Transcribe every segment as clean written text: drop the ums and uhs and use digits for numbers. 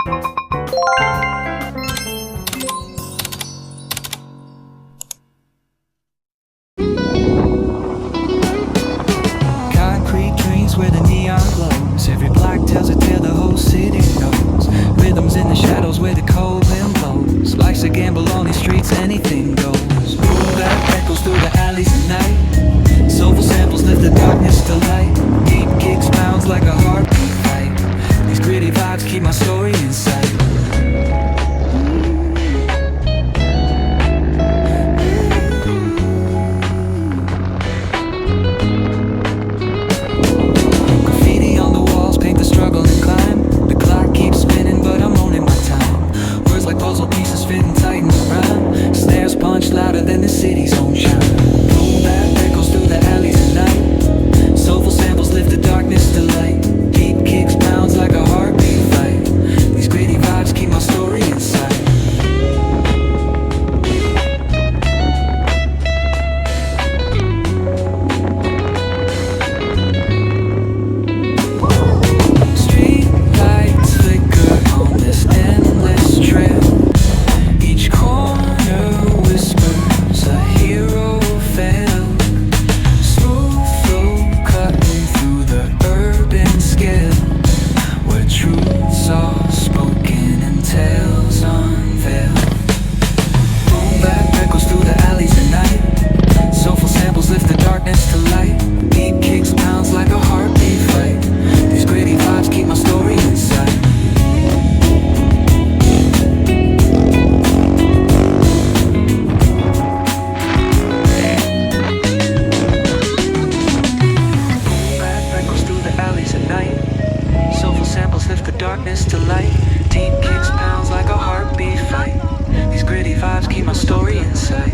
Concrete dreams where the neon glows. Every block tells a tale the whole city knows. Rhythms in the shadows where the cold wind blows. Life's a gamble on these streets, anything goes. Boom bap echoes through the alleys at night. Soulful samples lift the darkness to light. Deep kicks pounds like a heartbeat fight. These gritty vibes keep my story in sight. Graffiti on the walls paint the struggle and climb. The clock keeps spinning but I'm owning my time. Words like puzzle pieces fitting tight in the rhyme. Snares punch louder than the city's own chime. Boom bap echoes through the alleys at night. Soulful samples lift the darkness to light. Deep kicks pounds like a heartbeat fight. These gritty vibes keep my story in sight. Street lights flicker on this endless trail. Each corner whispers a hero fell. Smooth flow cutting through the urban scale, where truths are spoken and tales unveiled. Boom bap echoes through the alleys at night. Soulful samples lift the darkness to light. Deep kicks pounds like a heartbeat fight. These gritty vibes keep my story in sight. Echoes through the alleys at night. Soulful samples lift the darkness to light. Deep kicks pounds like a heartbeat fight. These gritty vibes keep my story in sight.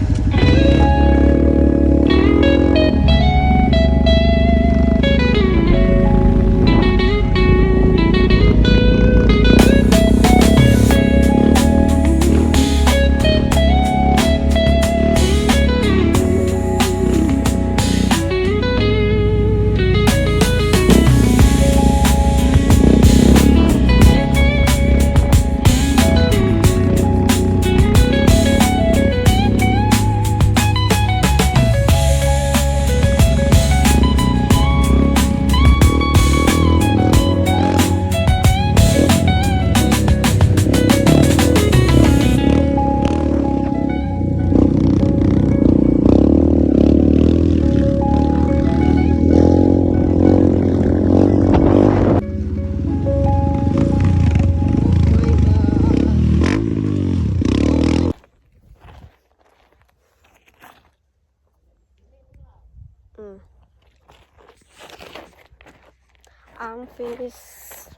I'm finished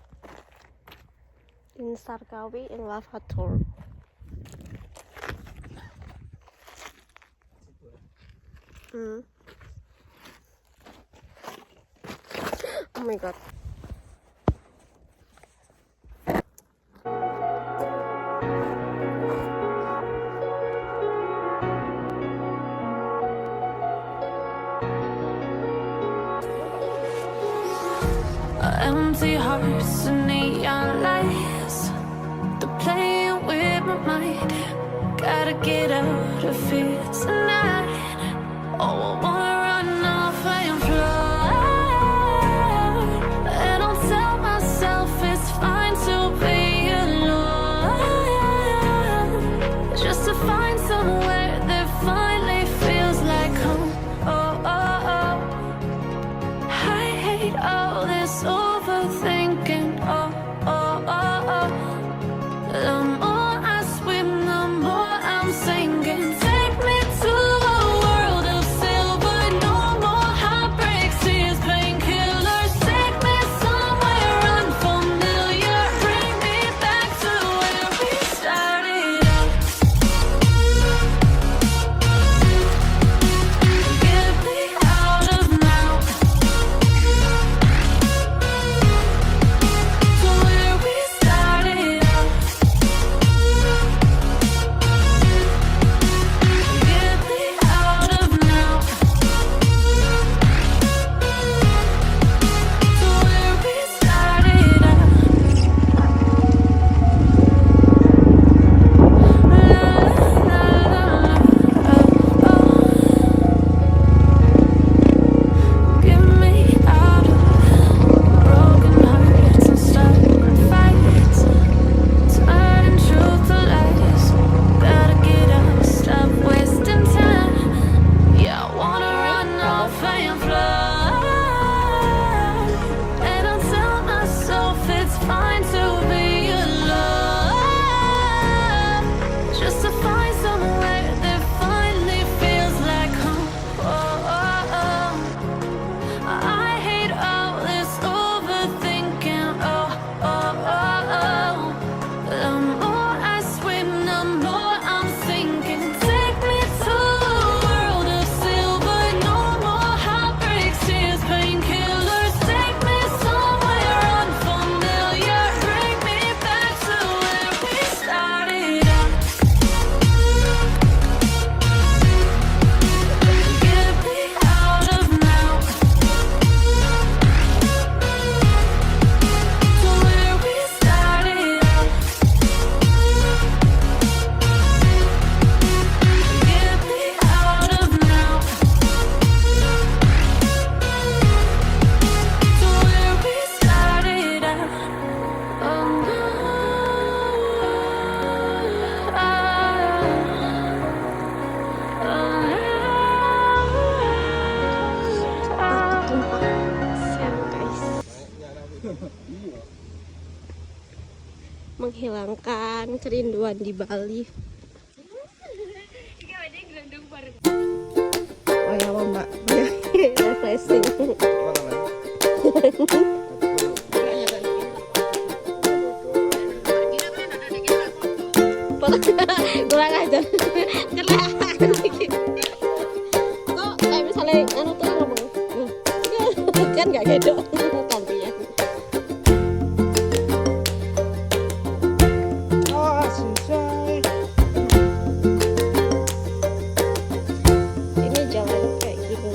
in Sarkawi in Waterfall. Oh my god. Empty hearts and neon lights, they're playing with my mind. Gotta get out of here tonight. Oh, I wanna run off and fly. And I'll tell myself it's fine to be alone, just to find somewhere that finally feels like home. Oh, oh, oh. I hate all this overthinking. Oh, oh, oh, oh. The more I swim, the more I'm sinking. Take me to a world of silver menghilangkan kerinduan di Bali. Oh ya mbak, refreshing. Kurang aja. Kok kayak misalnya anu tuh ngomong, kan nggak gedok gantian. Ini jalan kayak gini.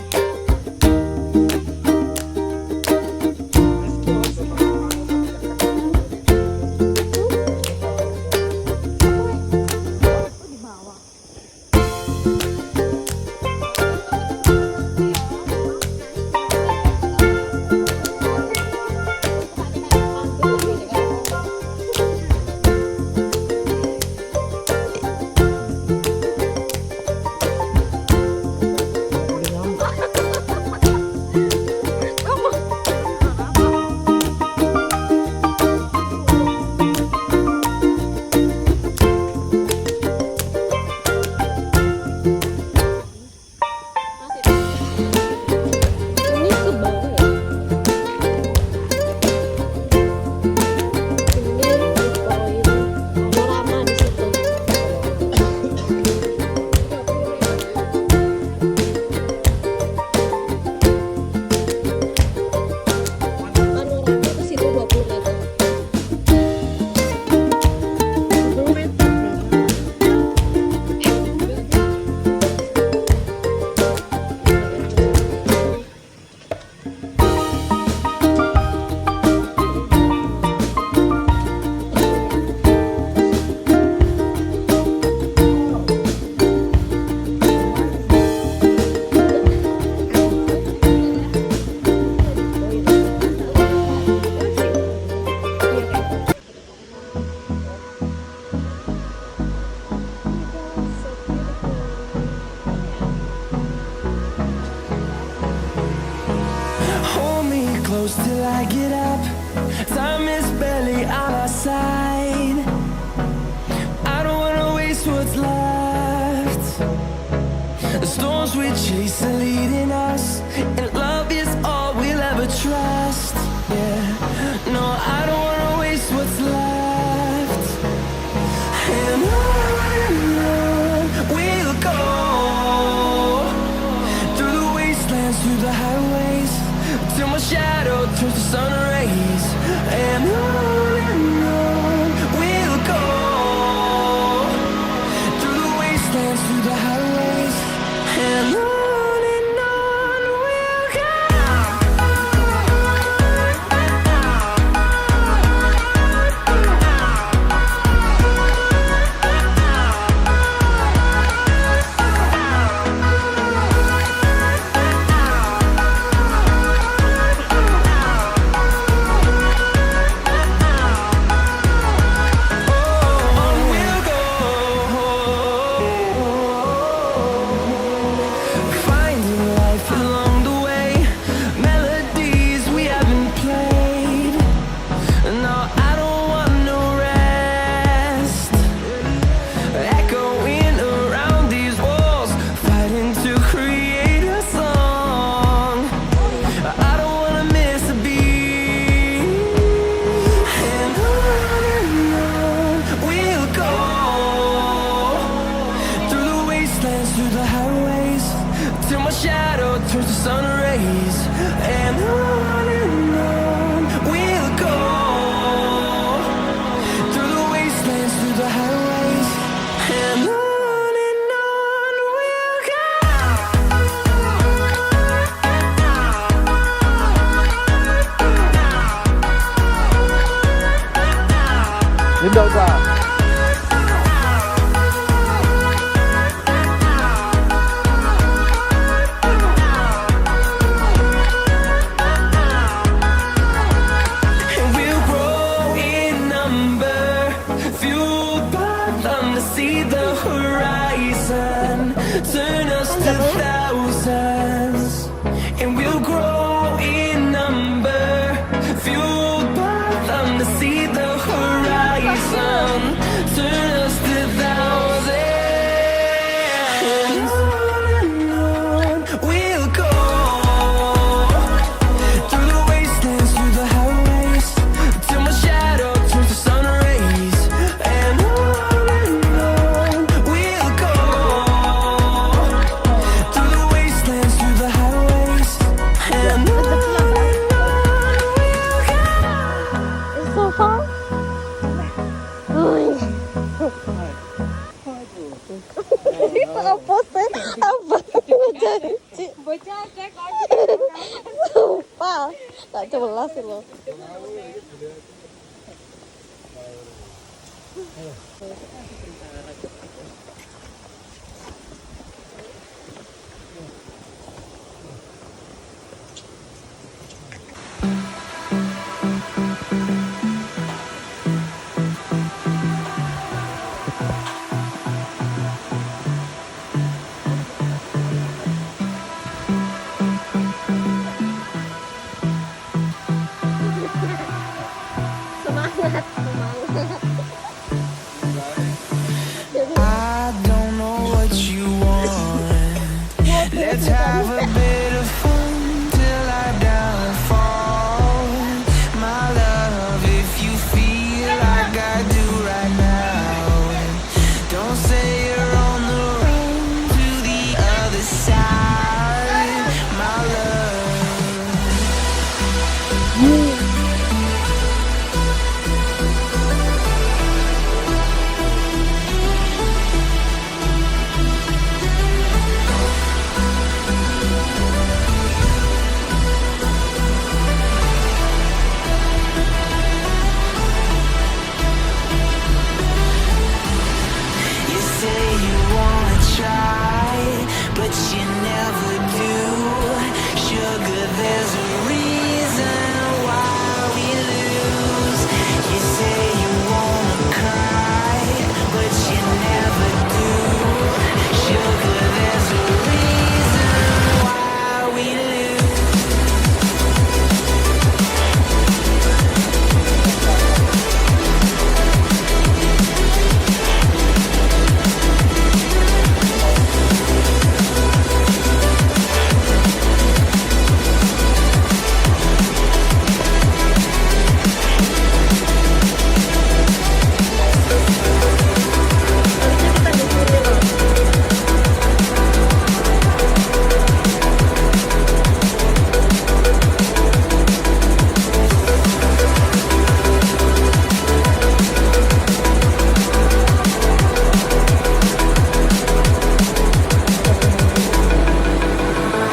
Close till I get up. Time is barely on our side. I don't wanna waste what's left. The storms we chase are leading us, and love is all we'll ever trust. Yeah, no, I don't wanna waste what's left. And on we'll go, through the wastelands, through the highways, till my shadow turns to sun rays. And on we'll go, through the wastelands, through the highways. And on we'll go. Shadow turns to sun rays. And on we'll go, through the wastelands, through the highways. And on we'll go. Đến đâu ra? See the horizon, turn us to thousands, and we'll grow in number, fueled by them to see the horizon. horizon, turn us to thousands. On we'll go, through the wastelands, through the highways, till my shadow turns to sun rays. And on we'll go, through the wastelands, through the highways. And on we'll go. It's so far. Ôi. Apa sih? Apa? Sumpah. Tak jelas sih lo. Semangat, semangat. I don't know what you want. Let's have a bit of fun till I downfall. My love, if you feel like I do right now, don't say you're on the run to the other side. My love. You say you wanna try, but you never do. Sugar, there's a reason why we lose. You say you wanna cry, but you never do. Sugar, there's a reason why we lose.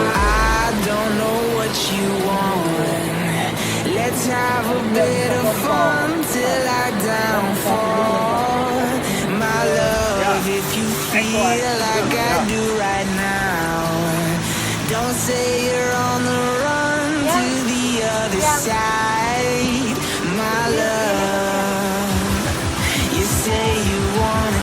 I don't know what you want. Let's have a bit of fun till I downfall. My love, if you feel like I do right now, don't say you're on the run to the other side.